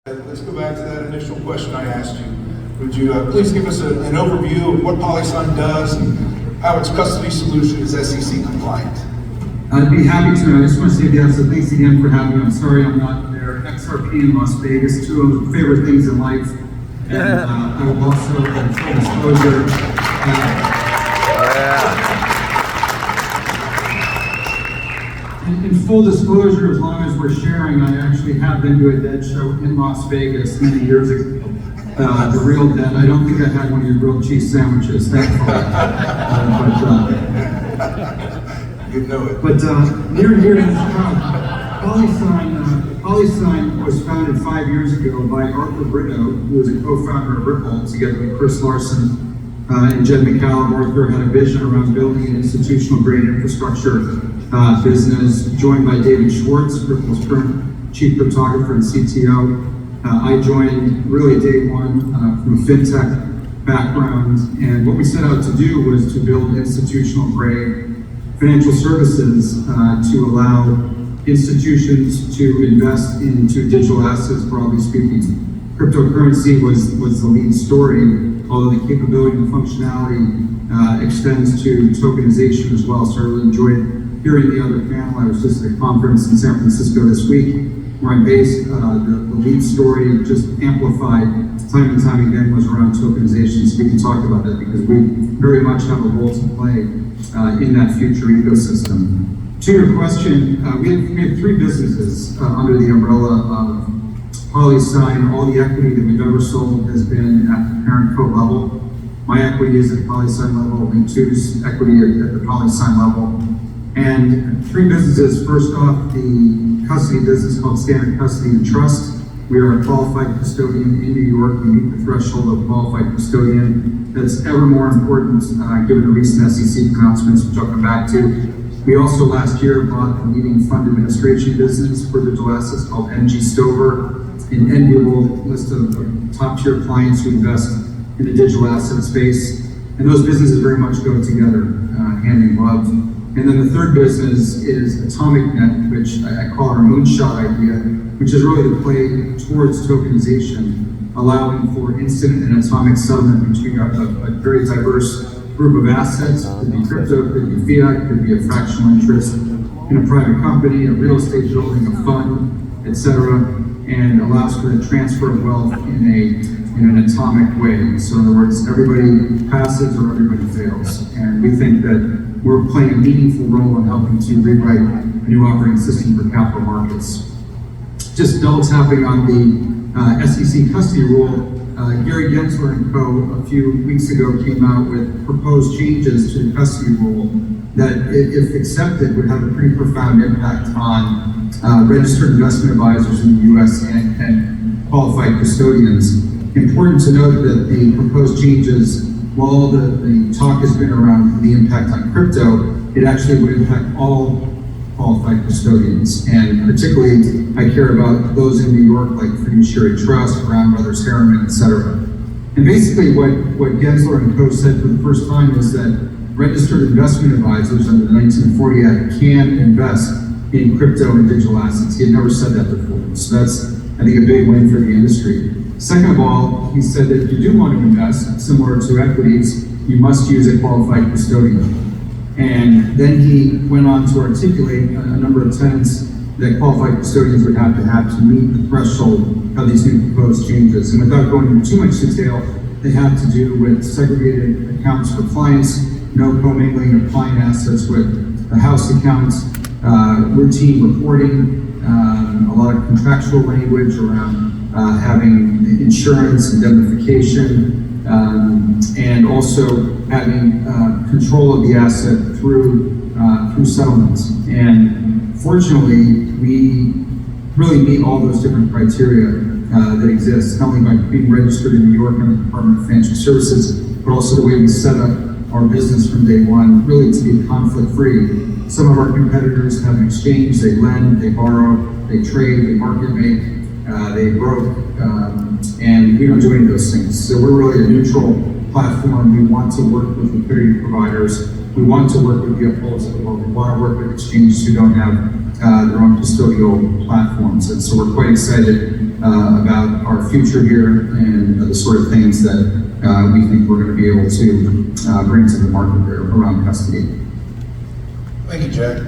Let's go back to that initial question I asked you. Would you please give us an overview of what Polysign does and how its custody solution is SEC compliant? I'd be happy to. I just want to say, Deb, so thanks again for having me. I'm sorry I'm not there. XRP in Las Vegas, two of my favorite things in life. And I will also, full disclosure, in full disclosure, as long as we're sharing, I actually have been to a dead show in Las Vegas many years ago. The real dead. I don't think I had one of your grilled cheese sandwiches, thankfully. You know it. But near and dear to this crowd, Polysign was founded 5 years ago by Arthur Brito, who was a co-founder of Ripple, together with Chris Larson and Jed McCallum. Arthur had a vision around building an institutional-grade infrastructure business, joined by David Schwartz, Ripple's current chief cryptographer and CTO. I joined really day one from a fintech background, and what we set out to do was to build institutional-grade financial services to allow institutions to invest into digital assets, broadly speaking. Cryptocurrency was the lead story, although the capability and functionality extends to tokenization as well. So I really enjoyed hearing the other panel. I was just at a conference in San Francisco this week where I'm based. The lead story, just amplified time and time again, was around tokenization. So we can talk about that because we very much have a role to play in that future ecosystem. To your question, we have three businesses under the umbrella of Polysign. All the equity that we've ever sold has been at the parent co level. My equity is at the Polysign level, and Tu's equity at the Polysign level. And three businesses. First off, the custody business called Standard Custody and Trust. We are a qualified custodian in New York. We meet the threshold of qualified custodian. That's ever more important given the recent SEC pronouncements, which I'll come back to. We also last year bought the leading fund administration business for digital assets called MG Stover, an enviable list of top-tier clients who invest in the digital asset space. And those businesses very much go together, hand in glove. And then the third business is AtomicNet, which I call our moonshot idea, which is really to play towards tokenization, allowing for instant and atomic settlement between a very diverse group of assets. Could be crypto, could be fiat, could be a fractional interest in a private company, a real estate building, a fund, etc., and allows for the transfer of wealth in an atomic way. So in other words, everybody passes or everybody fails. And we think that we're playing a meaningful role in helping to rewrite a new operating system for capital markets. Just double tapping on the SEC custody rule, Gary Gensler and Co. a few weeks ago came out with proposed changes to the custody rule that, if accepted, would have a pretty profound impact on registered investment advisors in the U.S. and qualified custodians. Important to note that the proposed changes, while all the talk has been around the impact on crypto, it actually would impact all qualified custodians. And particularly, I care about those in New York, like Fiduciary Trust, Brown Brothers Harriman, etc. And basically what Gensler and Co. said for the first time is that registered investment advisors under the 1940 Act can invest in crypto and digital assets. He had never said that before. So that's, I think, a big win for the industry. Second of all, he said that if you do want to invest, similar to equities, you must use a qualified custodian. And then he went on to articulate a number of tenets that qualified custodians would have to meet the threshold of these new proposed changes. And without going into too much detail, they have to do with segregated accounts for clients, no commingling of client assets with the house accounts, routine reporting, a lot of contractual language around having insurance, indemnification, and also having control of the asset through settlements. And fortunately, we really meet all those different criteria that exist, not only by being registered in New York under the Department of Financial Services, but also the way we set up our business from day one, really to be conflict-free. Some of our competitors have an exchange, they lend, they borrow, they trade, they market make, they broke, and we don't do any of those things. So we're really a neutral platform. We want to work with liquidity providers. We want to work with the upholds of the world. We want to work with exchanges who don't have their own custodial platforms. And so we're quite excited about our future here and the sort of things that we think we're going to be able to bring to the market here around custody. Thank you, Jack.